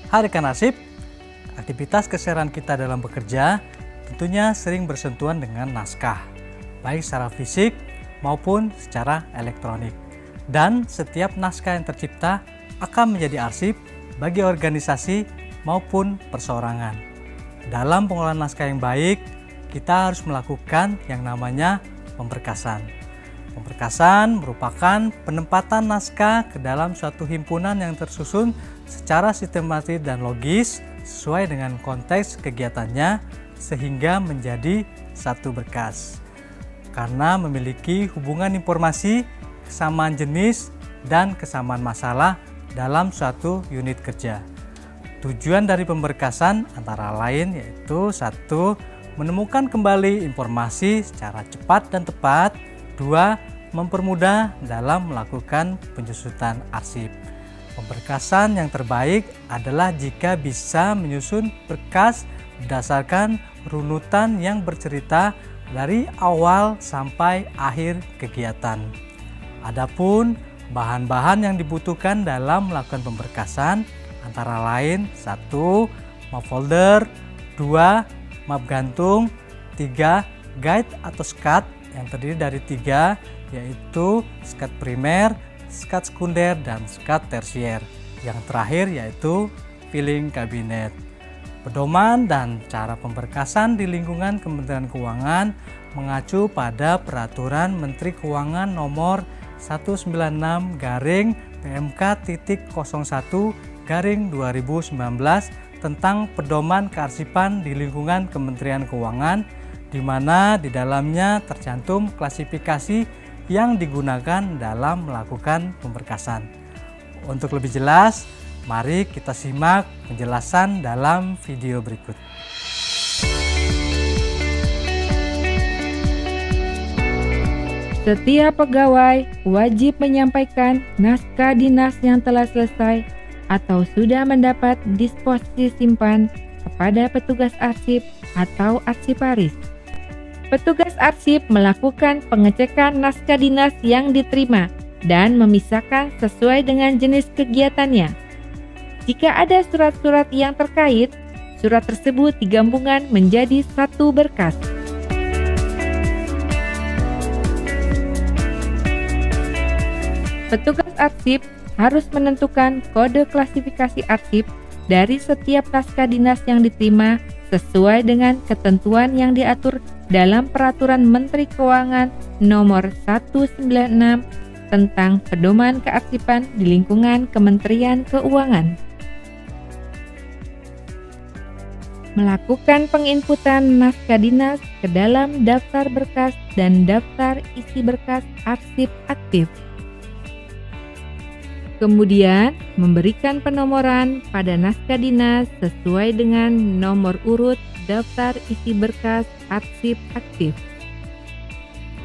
Hai rekan arsip, aktivitas keseharian kita dalam bekerja tentunya sering bersentuhan dengan naskah, baik secara fisik maupun secara elektronik. Dan setiap naskah yang tercipta akan menjadi arsip bagi organisasi maupun perseorangan. Dalam pengolahan naskah yang baik, kita harus melakukan yang namanya pemberkasan. Pemberkasan merupakan penempatan naskah ke dalam suatu himpunan yang tersusun secara sistematis dan logis sesuai dengan konteks kegiatannya sehingga menjadi satu berkas. Karena memiliki hubungan informasi, kesamaan jenis, dan kesamaan masalah dalam suatu unit kerja. Tujuan dari pemberkasan antara lain yaitu 1. Menemukan kembali informasi secara cepat dan tepat. 2. Mempermudah dalam melakukan penyusutan arsip. Pemberkasan yang terbaik adalah jika bisa menyusun berkas berdasarkan runutan yang bercerita dari awal sampai akhir kegiatan. Adapun bahan-bahan yang dibutuhkan dalam melakukan pemberkasan antara lain 1. Map folder, 2. Map gantung, 3. Guide atau SCAD yang terdiri dari 3 yaitu SCAD primer, SCAD sekunder, dan SCAD tersier. Yang terakhir yaitu filing kabinet. Pedoman dan cara pemberkasan di lingkungan Kementerian Keuangan mengacu pada Peraturan Menteri Keuangan Nomor 196/PMK.01/2019 tentang pedoman kearsipan di lingkungan Kementerian Keuangan, di mana di dalamnya tercantum klasifikasi yang digunakan dalam melakukan pemberkasan. Untuk lebih jelas, mari kita simak penjelasan dalam video berikut. Setiap pegawai wajib menyampaikan naskah dinas yang telah selesai atau sudah mendapat disposisi simpan kepada petugas arsip atau arsiparis. Petugas arsip melakukan pengecekan naskah dinas yang diterima dan memisahkan sesuai dengan jenis kegiatannya. Jika ada surat-surat yang terkait, surat tersebut digabungkan menjadi satu berkas. Petugas arsip harus menentukan kode klasifikasi arsip dari setiap naskah dinas yang diterima sesuai dengan ketentuan yang diatur dalam Peraturan Menteri Keuangan Nomor 196 tentang Pedoman Kearsipan di lingkungan Kementerian Keuangan. Melakukan penginputan naskah dinas ke dalam daftar berkas dan daftar isi berkas arsip aktif. Kemudian, memberikan penomoran pada naskah dinas sesuai dengan nomor urut daftar isi berkas arsip aktif.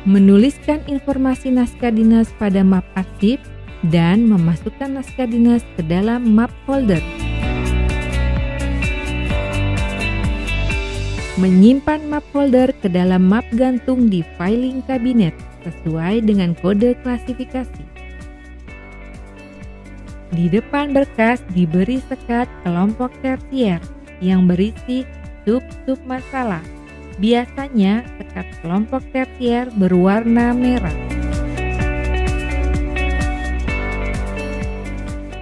Menuliskan informasi naskah dinas pada map arsip dan memasukkan naskah dinas ke dalam map folder. Menyimpan map folder ke dalam map gantung di filing kabinet sesuai dengan kode klasifikasi. Di depan berkas diberi sekat kelompok tersier yang berisi sub-sub masalah. Biasanya sekat kelompok tersier berwarna merah.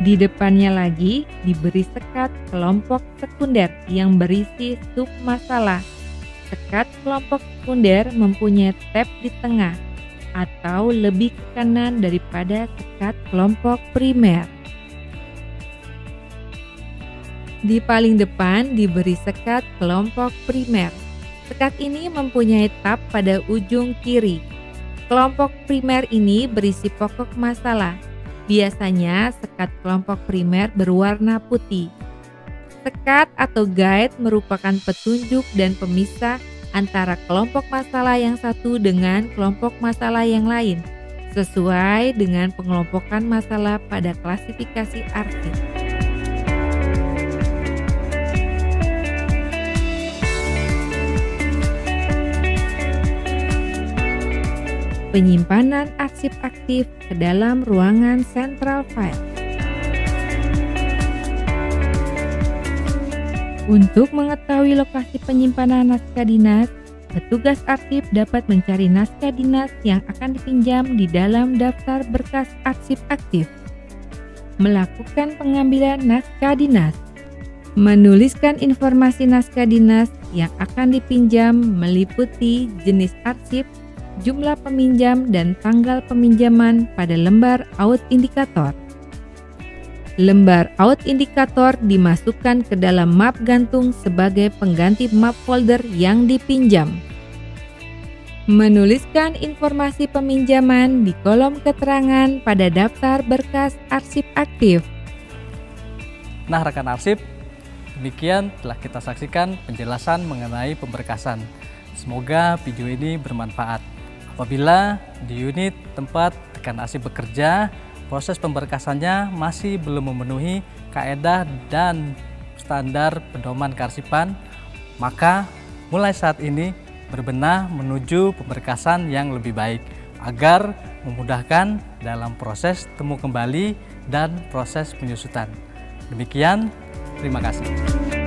Di depannya lagi diberi sekat kelompok sekunder yang berisi sub masalah. Sekat kelompok sekunder mempunyai tab di tengah atau lebih ke kanan daripada sekat kelompok primer. Di paling depan diberi sekat kelompok primer. Sekat ini mempunyai tab pada ujung kiri. Kelompok primer ini berisi pokok masalah. Biasanya sekat kelompok primer berwarna putih. Sekat atau guide merupakan petunjuk dan pemisah antara kelompok masalah yang satu dengan kelompok masalah yang lain, sesuai dengan pengelompokan masalah pada klasifikasi arsip. Penyimpanan arsip aktif ke dalam ruangan central file. Untuk mengetahui lokasi penyimpanan naskah dinas, petugas arsip dapat mencari naskah dinas yang akan dipinjam di dalam daftar berkas arsip aktif. Melakukan pengambilan naskah dinas. Menuliskan informasi naskah dinas yang akan dipinjam meliputi jenis arsip, jumlah peminjam, dan tanggal peminjaman pada lembar out indikator. Lembar out indikator dimasukkan ke dalam map gantung sebagai pengganti map folder yang dipinjam. Menuliskan informasi peminjaman di kolom keterangan pada daftar berkas arsip aktif. Nah, rekan arsip, demikian telah kita saksikan penjelasan mengenai pemberkasan. Semoga video ini bermanfaat. Apabila di unit tempat rekan arsip bekerja, proses pemberkasannya masih belum memenuhi kaedah dan standar pedoman kearsipan, maka mulai saat ini berbenah menuju pemberkasan yang lebih baik agar memudahkan dalam proses temu kembali dan proses penyusutan. Demikian, terima kasih.